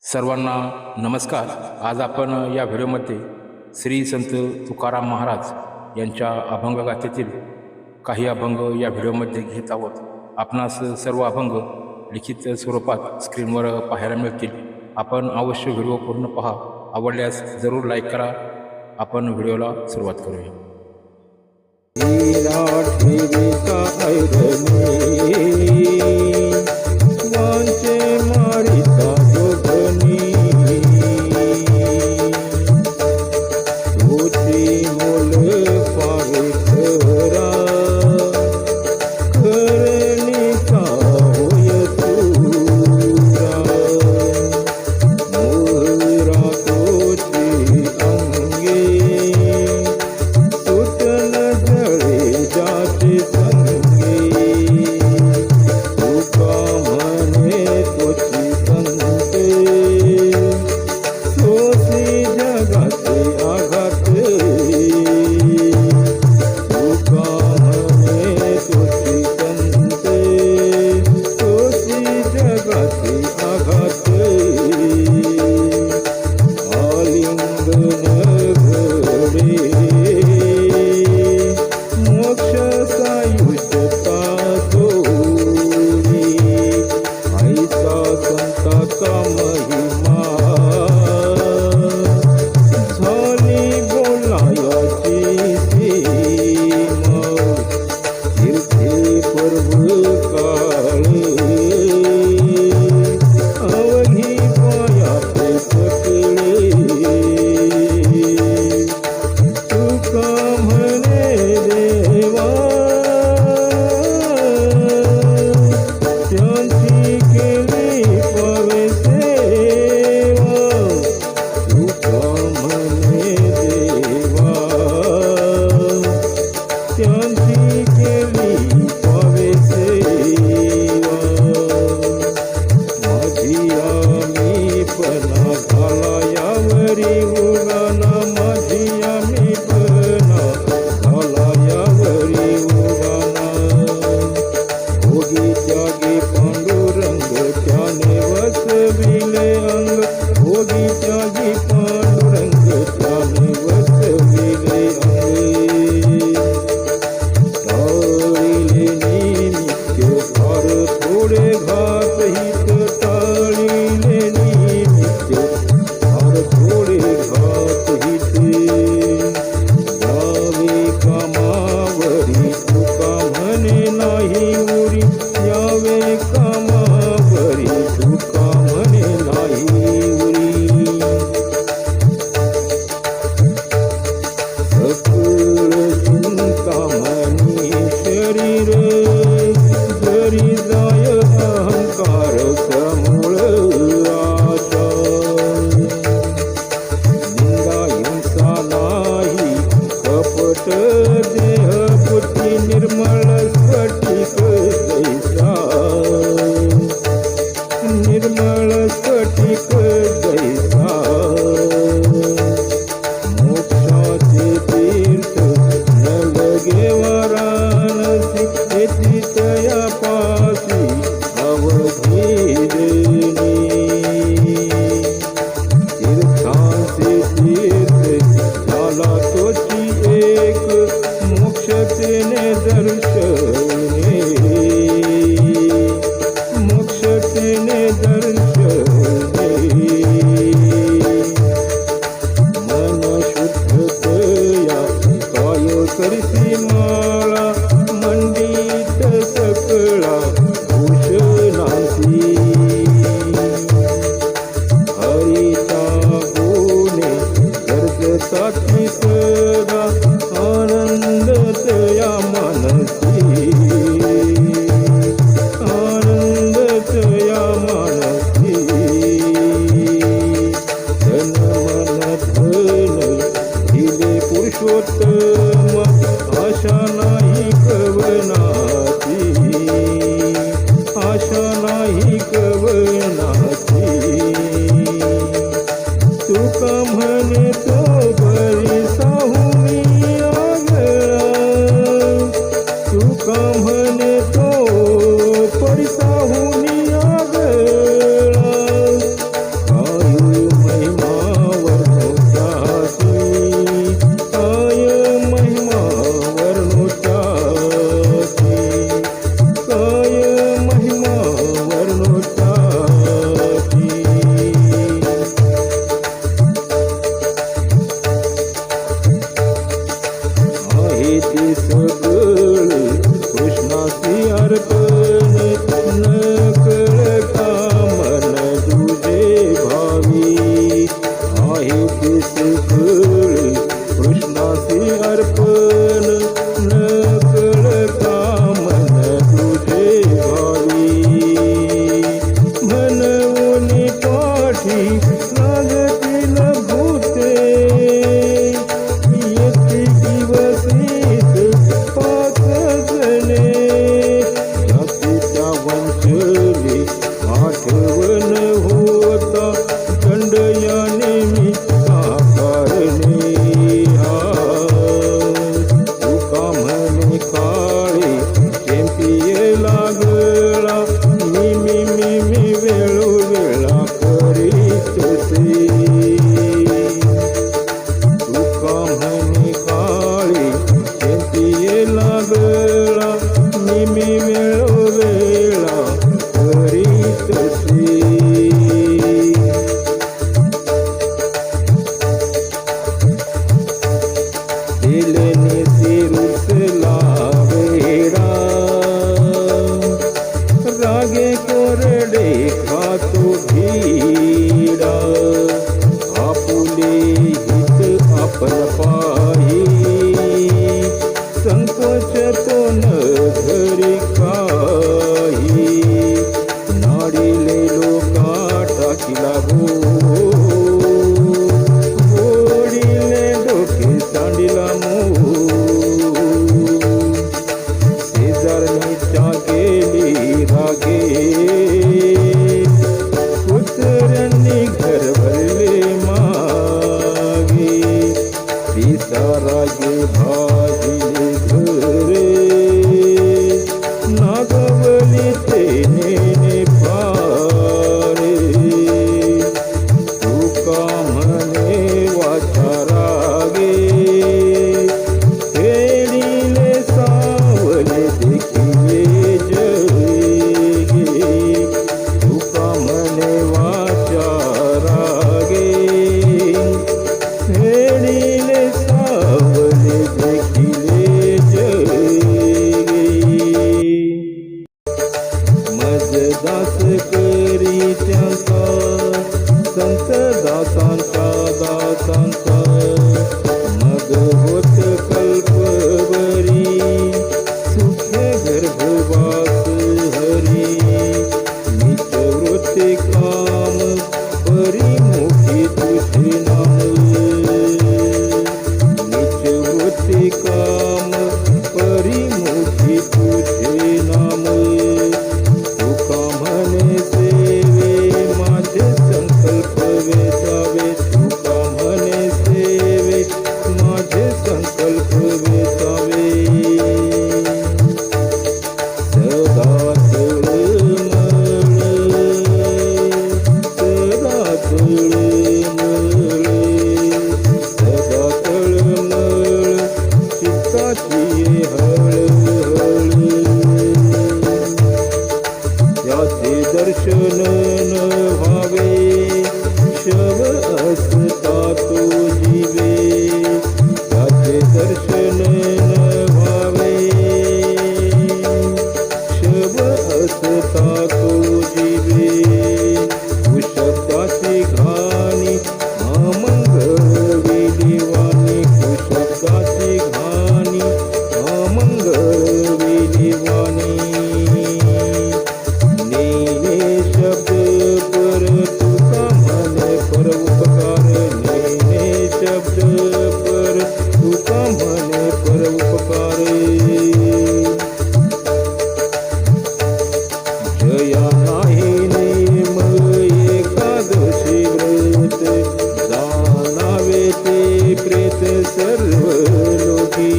सर्वांना नमस्कार. आज आपण या व्हिडिओमध्ये श्री संत तुकाराम महाराज यांच्या अभंगगाथेतील काही अभंग या व्हिडिओमध्ये घेत आहोत. आपणास सर्व अभंग लिखित स्वरूपात स्क्रीनवर पाहायला मिळतील. आपण अवश्य व्हिडिओ पूर्ण पहा. आवडल्यास जरूर लाईक करा. आपण व्हिडिओला सुरुवात करूया. पाठी लागतील भूते येते दिवसीत पाच जणे जातीच्या वंशली आठवण होता दंड या निमित्ता कारणे तुका म्हणे काळी चेंपिये लागला मी वेळोवेळा करीतसे तुका म्हणे काळी चेंपिये लागला मी वेळोवेळा करीतसे दिलने सिरुसला वेडा रागे कोरडे खातो भीडा आपुले हित आपण पाही संकोच तो न घरी काही नाडिले लोका टाकीला ओढिले डोके सांडिला शेजारणीच्या गेली रागे कुत्र्यांनी घर भरले मागे पिसा रागे भाजिले घरे नागवली तेने फारे तुका म्हणे वाचा रागे खेळीले सावले देखिले जगे तुका म्हणे वाचा रागे खेळीले सावले देखिले जगे मजदास करी त्यांचा संत दासांचा दासांचा मग होत कल्पवरी सुखे गर्भवास हरी नीच वृत्ती काम परिमुखी तुझे नाम नीच वृत्ती काम परिमुखी तुझे नाम तुका म्हणे सेवे माझे संकल्प वेचावे तुका म्हणे सेवे माझे संकल्प वेचावे सदा तळमळ सदा तळमळ सदा तळमळ चित्ताची हळहळ याचे दर्शन न व्हावे शव असता तो जीवे याचे दर्शन न व्हावे शव असता तो जीवे कुशब्दाची घाणी अमंगळ विलिवाणी कुशब्दाची घाणी अमंगळ विलिवाणी नेने शब्द पर तुका म्हणे पर उपकार नेने शब्द पर तुका म्हणे पर उपकार जया नाही नेम एकादशी व्रत जाणावे ते प्रेत सर्व लोकी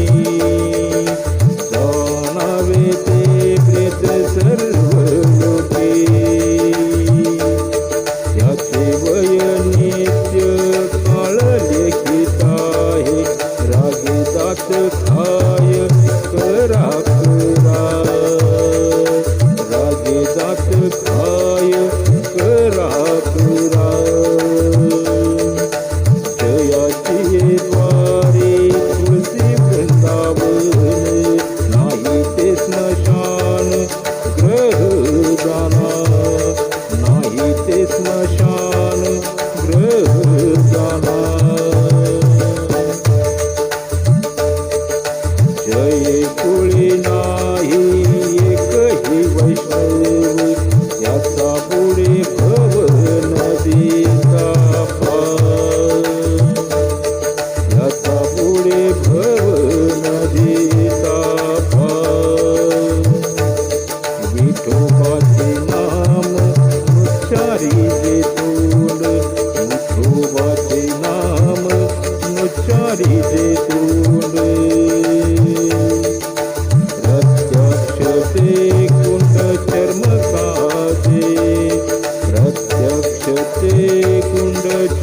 जाणावे ते प्रेत सर्व लोकी याचे वय नित्य काळ लेखित आहे रागे दात खाय करा करा रागे दात खाय करा करा जयाची द्वारे तुलसी वृंदावन नाही ते स्मशान ग्रह जाना नाही ते स्मशान ग्रह जाना जय कुळी नाही एकही वैष्णव याचा पुढे भव नदी ते कुंड